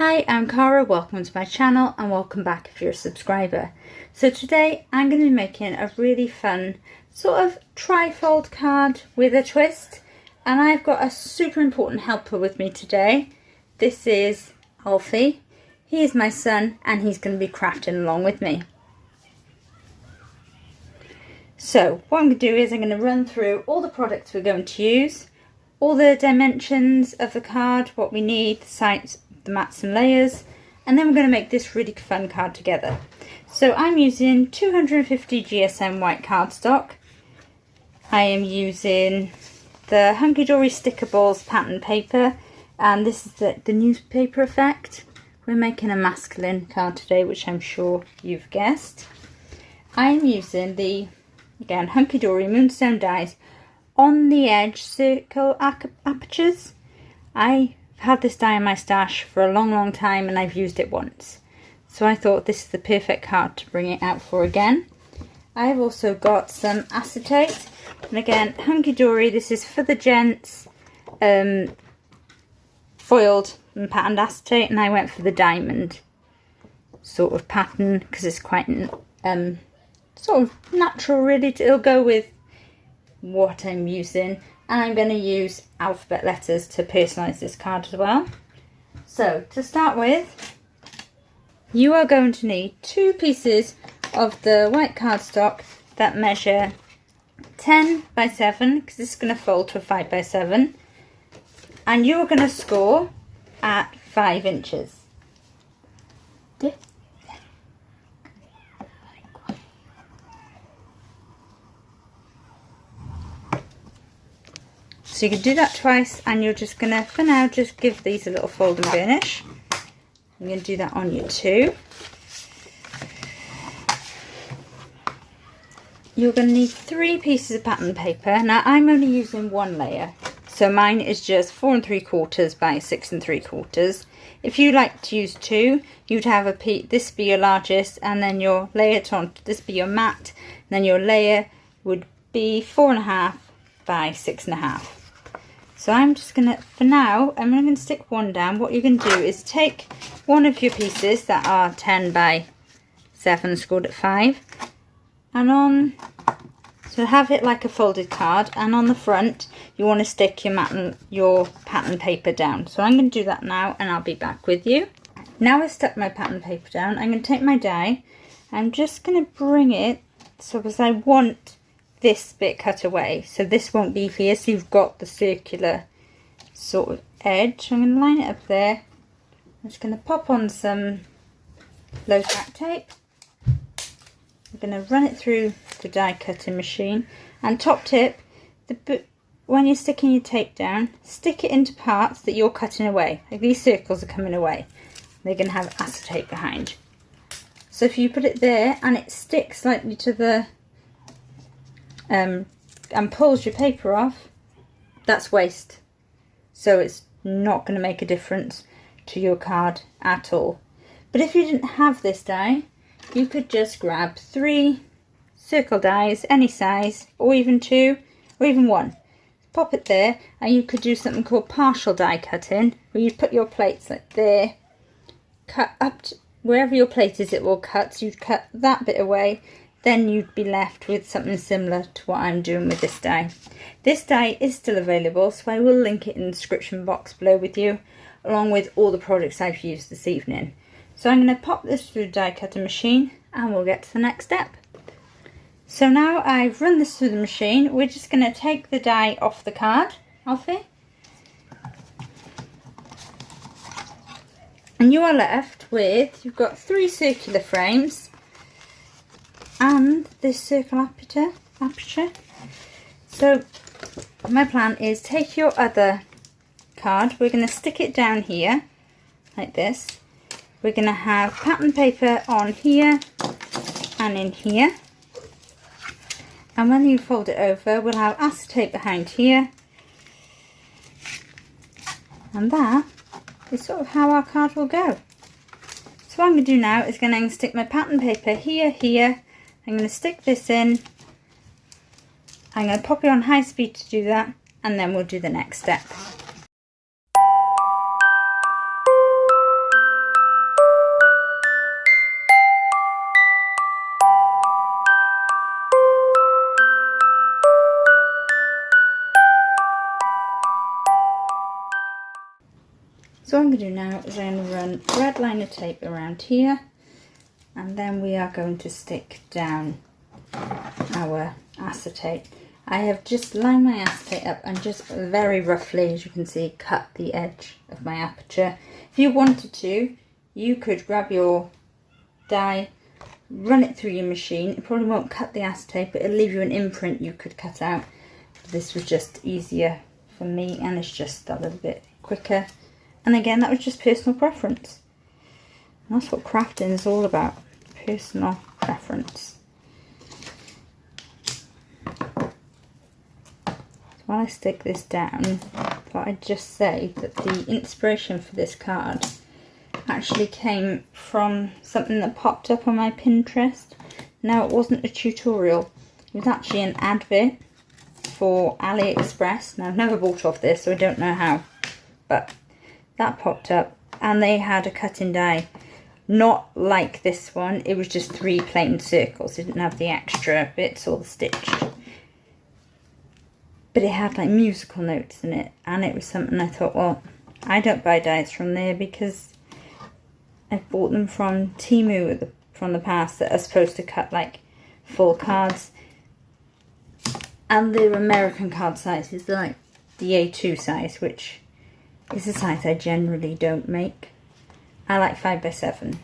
Hi, I'm Cara, welcome to my channel and welcome back if you're a subscriber. So today I'm going to be making a really fun sort of trifold card with a twist, and I've got a super important helper with me today. This is Alfie. He is my son and he's going to be crafting along with me. So what I'm going to do is I'm going to run through all the products we're going to use, all the dimensions of the card, what we need, the sites, the mats and layers, and then we're going to make this really fun card together. So I'm using 250 GSM white cardstock. I am using the Hunky Dory Sticker Balls pattern paper, and this is the newspaper effect. We're making a masculine card today, which I'm sure you've guessed. I'm using the, again, Hunky Dory Moonstone dies on the edge circle apertures. I had this die in my stash for a long time and I've used it once, so I thought this is the perfect card to bring it out for again. I've also got some acetate, and again, Hunky Dory, this is for the gents, foiled and patterned acetate, and I went for the diamond sort of pattern because it's quite sort of natural really. It'll go with what I'm using. And I'm going to use alphabet letters to personalise this card as well. So to start with, you are going to need 2 pieces of the white cardstock that measure 10 by 7, because this is going to fold to a 5 by 7. And you are going to score at 5 inches. Yeah. So you can do that twice, and you're just going to, for now, just give these a little fold and burnish. I'm going to do that on you too. You're going to need 3 pieces of pattern paper. Now I'm only using 1 layer, so mine is just 4 3/4 by 6 3/4. If you like to use 2, you'd have this be your largest, and then your layer this be your mat, and then your layer would be 4.5 by 6.5. So I'm just going to, for now, I'm going to stick 1 down. What you're going to do is take one of your pieces that are 10 by 7 scored at 5, and so have it like a folded card, and on the front you want to stick your pattern paper down. So I'm going to do that now and I'll be back with you. Now I've stuck my pattern paper down, I'm going to take my die. I'm just going to bring it so, because I want this bit cut away, so this won't be here, so you've got the circular sort of edge. I'm going to line it up there. I'm just going to pop on some low tack tape. I'm going to run it through the die cutting machine, and top tip, when you're sticking your tape down, stick it into parts that you're cutting away. Like these circles are coming away, they're going to have acetate behind. So if you put it there and it sticks slightly to the and pulls your paper off, that's waste. So it's not going to make a difference to your card at all. But if you didn't have this die, you could just grab 3 circle dies, any size, or even 2, or even 1. Pop it there, and you could do something called partial die cutting, where you put your plates like there, cut up to wherever your plate is, it will cut. So you'd cut that bit away, then you'd be left with something similar to what I'm doing with this die. This die is still available, so I will link it in the description box below with you, along with all the products I've used this evening. So I'm going to pop this through the die cutter machine and we'll get to the next step. So now I've run this through the machine, we're just going to take the die off the card, Alfie. And you are left with, you've got 3 circular frames and this circle aperture. So my plan is take your other card, we're going to stick it down here like this. We're going to have pattern paper on here and in here, and when you fold it over we'll have acetate behind here, and that is sort of how our card will go. So what I'm going to do now is going to stick my pattern paper here. I'm going to stick this in, I'm going to pop it on high speed to do that, and then we'll do the next step. So what I'm going to do now is I'm going to run red liner tape around here, and then we are going to stick down our acetate. I have just lined my acetate up and just very roughly, as you can see, cut the edge of my aperture. If you wanted to, you could grab your dye, run it through your machine. It probably won't cut the acetate, but it'll leave you an imprint you could cut out. This was just easier for me, and it's just a little bit quicker. And again, that was just personal preference. And that's what crafting is all about, personal preference. While I stick this down, I thought I'd just say that the inspiration for this card actually came from something that popped up on my Pinterest. Now, it wasn't a tutorial, it was actually an advert for AliExpress. Now, I've never bought off this, so I don't know how, but that popped up, and they had a cutting die, not like this one. It was just 3 plain circles. It didn't have the extra bits or the stitched. But it had like musical notes in it, and it was something I thought, well, I don't buy dies from there because I've bought them from Temu from the past that are supposed to cut like full cards, and they're American card sizes, like the A2 size, which is a size I generally don't make. I like 5x7.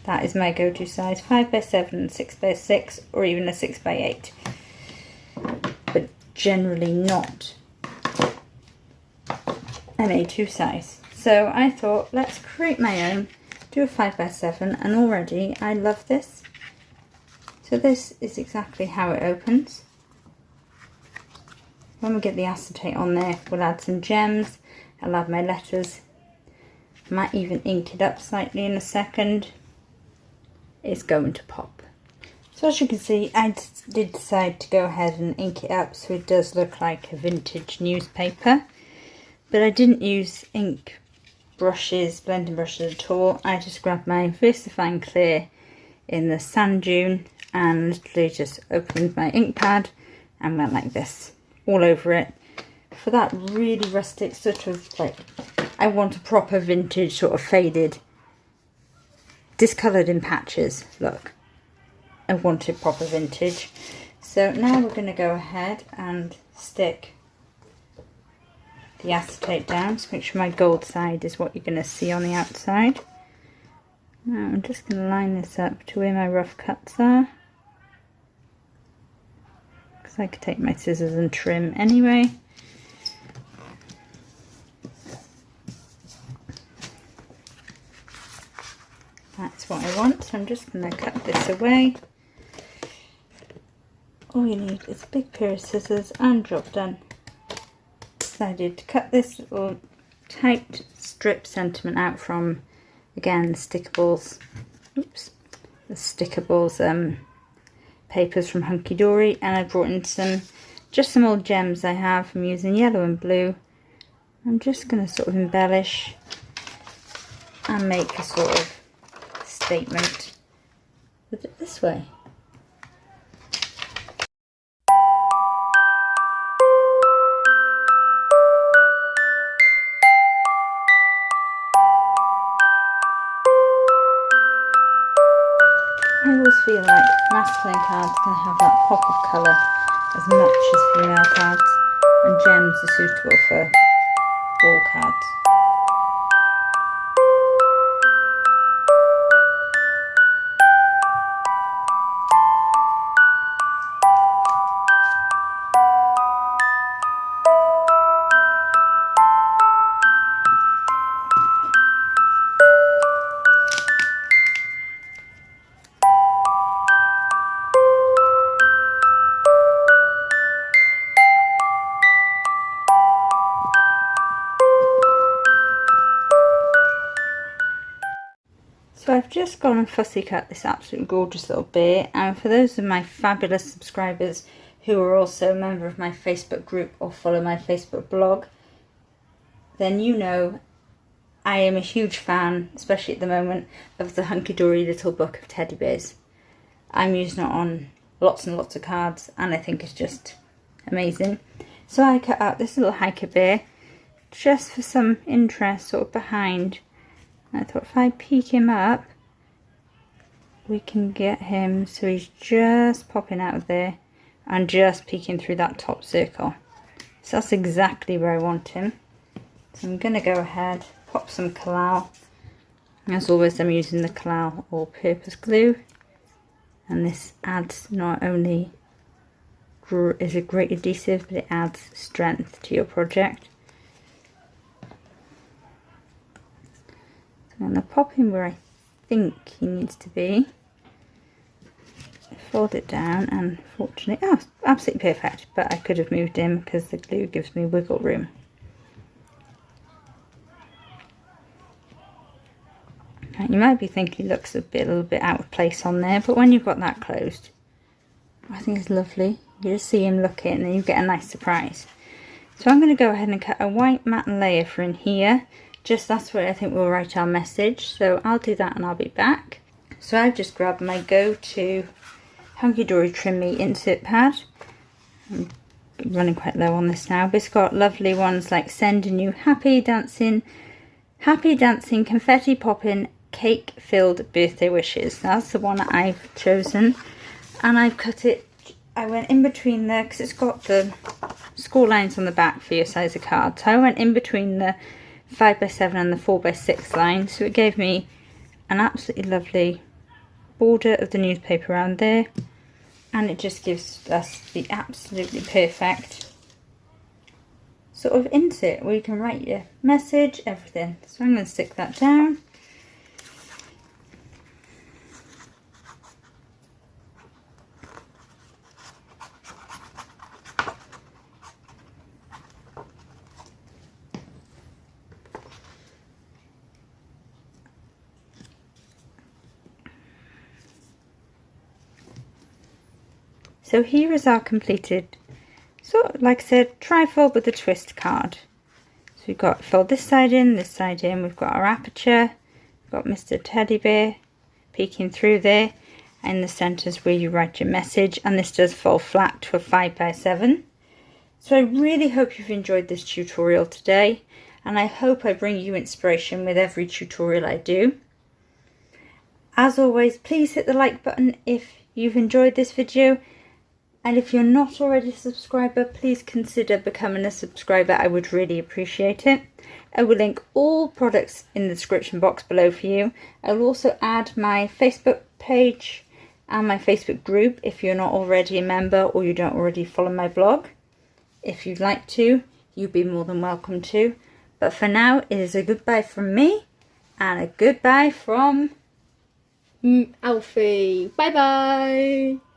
That is my go-to size, 5x7, 6x6, or even a 6x8. But generally not an A2 size. So I thought, let's create my own, do a 5x7, and already I love this. So this is exactly how it opens. When we get the acetate on there, we'll add some gems. I'll add my letters. Might even ink it up slightly in a second. It's going to pop. So as you can see, I did decide to go ahead and ink it up so it does look like a vintage newspaper. But I didn't use ink brushes, blending brushes at all. I just grabbed my VersaFine Clear in the sand dune and literally just opened my ink pad and went like this all over it. For that really rustic sort of, like, I want a proper vintage sort of faded, discoloured in patches look. I wanted proper vintage. So now we're going to go ahead and stick the acetate down. So make sure my gold side is what you're going to see on the outside. Now I'm just going to line this up to where my rough cuts are, because I could take my scissors and trim anyway. That's what I want, so I'm just going to cut this away. All you need is a big pair of scissors and job done. Decided to cut this little typed strip sentiment out from, again, the Stickables, the Stickables papers from Hunky Dory, and I brought in just some old gems I have from using yellow and blue. I'm just going to sort of embellish and make a sort of statement with it this way. I always feel like masculine cards can have that pop of colour as much as female cards, and gems are suitable for all cards. So I've just gone and fussy cut this absolutely gorgeous little bear, and for those of my fabulous subscribers who are also a member of my Facebook group or follow my Facebook blog, then you know I am a huge fan, especially at the moment, of the Hunky Dory Little Book of Teddy Bears. I'm using it on lots and lots of cards, and I think it's just amazing. So I cut out this little hiker bear just for some interest sort of behind. I thought if I peek him up, we can get him so he's just popping out of there and just peeking through that top circle. So that's exactly where I want him. So I'm going to go ahead, pop some Collall. As always, I'm using the Collall all-purpose glue. And this adds not only is a great adhesive, but it adds strength to your project. So I'm going to pop him where I think he needs to be. Fold it down, and fortunately, oh, absolutely perfect, but I could have moved him because the glue gives me wiggle room. Right, you might be thinking he looks a little bit out of place on there, but when you've got that closed, I think it's lovely. You just see him looking and you get a nice surprise. So I'm going to go ahead and cut a white matte layer for in here. Just that's where I think we'll write our message. So I'll do that and I'll be back. So I've just grabbed my go-to Hunky Dory Trim Me insert pad. I'm running quite low on this now, but it's got lovely ones like Sending You Happy Dancing, Confetti Poppin', Cake Filled Birthday Wishes. That's the one that I've chosen. And I've cut it, I went in between the, because it's got the score lines on the back for your size of card. So I went in between the 5x7 and the 4x6 line. So it gave me an absolutely lovely border of the newspaper around there. And it just gives us the absolutely perfect sort of insert where you can write your message, everything. So I'm going to stick that down. So here is our completed, sort of like I said, trifold with a twist card. So we've got fold this side in, we've got our aperture, we've got Mr. Teddy Bear peeking through there, and the centre is where you write your message, and this does fold flat to a 5x7. So I really hope you've enjoyed this tutorial today, and I hope I bring you inspiration with every tutorial I do. As always, please hit the like button if you've enjoyed this video. And if you're not already a subscriber, please consider becoming a subscriber. I would really appreciate it. I will link all products in the description box below for you. I will also add my Facebook page and my Facebook group if you're not already a member or you don't already follow my blog. If you'd like to, you'd be more than welcome to. But for now, it is a goodbye from me and a goodbye from Alfie. Bye bye.